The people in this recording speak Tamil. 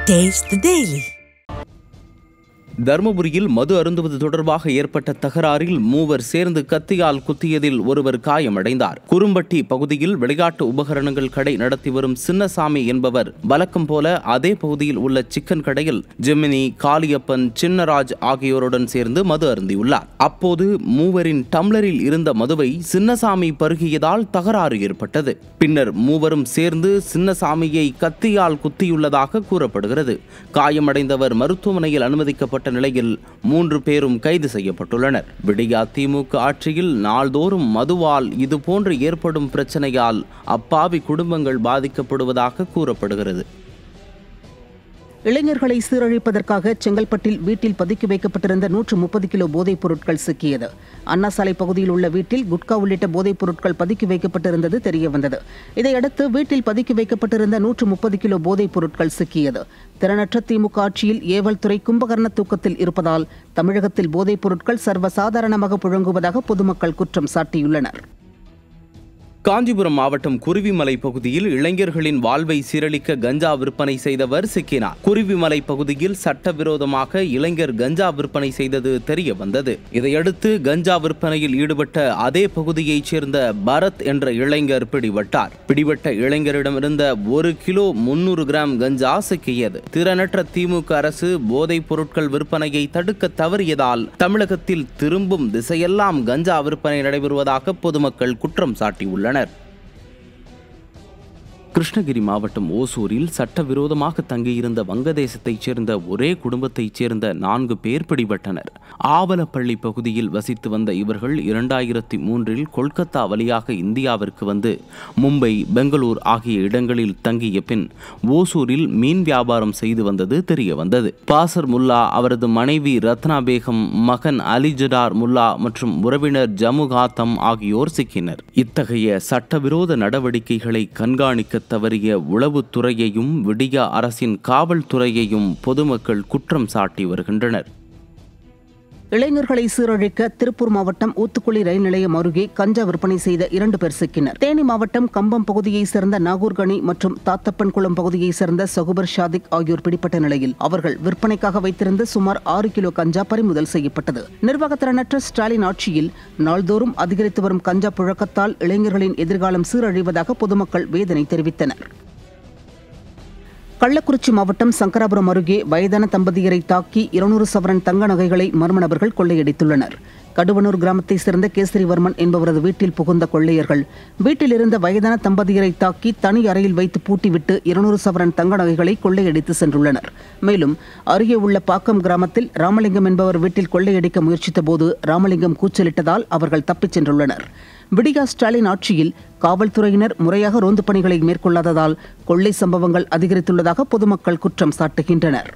Taste the Daily. தர்மபுரியில் மது அருந்துவது தொடர்பாக ஏற்பட்ட தகராறில் மூவர் சேர்ந்து கத்தியால் குத்தியதில் ஒருவர் காயமடைந்தார். குரும்பட்டி பகுதியில் விளையாட்டு உபகரணங்கள் கடை நடத்தி வரும் சின்னசாமி என்பவர் வழக்கம் போல அதே பகுதியில் உள்ள சிக்கன் கடையில் ஜெமினி, காளியப்பன், சின்னராஜ் ஆகியோருடன் சேர்ந்து மது அருந்தியுள்ளார். அப்போது மூவரின் டம்ளரில் இருந்த மதுவை சின்னசாமி பருகியதால் தகராறு ஏற்பட்டது. பின்னர் மூவரும் சேர்ந்து சின்னசாமியை கத்தியால் குத்தியுள்ளதாக கூறப்படுகிறது. காயமடைந்தவர் மருத்துவமனையில் அனுமதிக்கப்பட்ட நிலையில் 3 பேரும் கைது செய்யப்பட்டுள்ளனர். விடியா திமுக ஆட்சியில் நாள்தோறும் மதுவால் இதுபோன்று ஏற்படும் பிரச்சனையால் அப்பாவி குடும்பங்கள் பாதிக்கப்படுவதாக கூறப்படுகிறது. இளைஞர்களை சீரழிப்பதற்காக செங்கல்பட்டில் வீட்டில் பதுக்கி வைக்கப்பட்டிருந்த 130 கிலோ போதைப் பொருட்கள் சிக்கியது. அண்ணாசாலை பகுதியில் உள்ள வீட்டில் குட்கா உள்ளிட்ட போதைப் பொருட்கள் பதுக்கி வைக்கப்பட்டிருந்தது தெரியவந்தது. இதையடுத்து வீட்டில் பதுக்கி வைக்கப்பட்டிருந்த 130 கிலோ போதைப் பொருட்கள் சிக்கியது. திறனற்ற திமுக ஆட்சியில் ஏவல் துறை கும்பகர்ண தூக்கத்தில் இருப்பதால் தமிழகத்தில் போதைப் பொருட்கள் சர்வசாதாரணமாக புழங்குவதாக பொதுமக்கள் குற்றம் சாட்டியுள்ளனர். காஞ்சிபுரம் மாவட்டம் குருவிமலை பகுதியில் இளைஞர்களின் வாழ்வை சீரழிக்க கஞ்சா விற்பனை செய்தவர் சிக்கினார். குருவிமலை பகுதியில் சட்டவிரோதமாக இளைஞர் கஞ்சா விற்பனை செய்தது தெரிய வந்தது. இதையடுத்து கஞ்சா விற்பனையில் ஈடுபட்ட அதே பகுதியைச் சேர்ந்த பரத் என்ற இளைஞர் பிடிபட்டார். பிடிபட்ட இளைஞரிடமிருந்த 1 கிலோ 300 கிராம் கஞ்சா சிக்கியது. திறனற்ற திமுக அரசு போதைப் பொருட்கள் விற்பனையை தடுக்க தவறியதால் தமிழகத்தில் திரும்பும் திசையெல்லாம் கஞ்சா விற்பனை நடைபெறுவதாக பொதுமக்கள் குற்றம் சாட்டியுள்ளனர். கிருஷ்ணகிரி மாவட்டம் ஓசூரில் சட்டவிரோதமாக தங்கியிருந்த வங்கதேசத்தைச் சேர்ந்த ஒரே குடும்பத்தைச் சேர்ந்த 4 பேர் பிடிபட்டனர். ஆவலப்பள்ளி பகுதியில் வசித்து வந்த இவர்கள் 2003இல் கொல்கத்தா வழியாக இந்தியாவிற்கு வந்து மும்பை, பெங்களூர் ஆகிய இடங்களில் தங்கிய பின் ஓசூரில் மீன் வியாபாரம் செய்து வந்தது தெரிய வந்தது. பாசர் முல்லா, அவரது மனைவி ரத்னா பேகம், மகன் அலிஜடார் முல்லா மற்றும் உறவினர் ஜமுகாத்தம் ஆகியோர் சிக்கினர். இத்தகைய சட்டவிரோத நடவடிக்கைகளை கண்காணிக்க தவறிய உளவுத்துறையையும் விடியா அரசின் காவல்துறையையும் பொதுமக்கள் குற்றம் சாட்டி வருகின்றனர். இளைஞர்களை சீரழிக்க திருப்பூர் மாவட்டம் ஊத்துக்குளி ரயில் நிலையம் அருகே கஞ்சா விற்பனை செய்த 2 பேர் சிக்கினர். தேனி மாவட்டம் கம்பம் பகுதியைச் சேர்ந்த நாகூர்கனி மற்றும் தாத்தப்பன்குளம் பகுதியைச் சேர்ந்த சகுபர் ஷாதிக் ஆகியோர் பிடிப்பட்ட நிலையில் அவர்கள் விற்பனைக்காக வைத்திருந்த சுமார் 6 கிலோ கஞ்சா பறிமுதல் செய்யப்பட்டது. நிர்வாகத்திறனற்ற ஸ்டாலின் ஆட்சியில் நாள்தோறும் அதிகரித்து வரும் கஞ்சா புழக்கத்தால் இளைஞர்களின் எதிர்காலம் சீரழிவதாக பொதுமக்கள் வேதனை தெரிவித்தனர். கள்ளக்குறிச்சி மாவட்டம் சங்கராபுரம் அருகே வயதான தம்பதியரை தாக்கி 200 சவரன் தங்க நகைகளை மர்ம நபர்கள் கொள்ளையடித்துள்ளனர். கடுவனூர் கிராமத்தைச் சேர்ந்த கேசரிவர்மன் என்பவரது வீட்டில் புகுந்த கொள்ளையர்கள் வீட்டில் இருந்த வயதான தம்பதியரை தாக்கி தனி அறையில் வைத்து பூட்டிவிட்டு 200 சவரன் தங்க நகைகளை கொள்ளையடித்து சென்றுள்ளனர். மேலும் அருகே உள்ள பாக்கம் கிராமத்தில் ராமலிங்கம் என்பவர் வீட்டில் கொள்ளையடிக்க முயற்சித்த போது ராமலிங்கம் கூச்சலிட்டதால் அவர்கள் தப்பிச் சென்றுள்ளனர். விடியா ஸ்டாலின் ஆட்சியில் காவல்துறையினர் முறையாக ரோந்து பணிகளை மேற்கொள்ளாததால் கொள்ளை சம்பவங்கள் அதிகரித்துள்ளதாக பொதுமக்கள் குற்றம் சாட்டுகின்றனர்.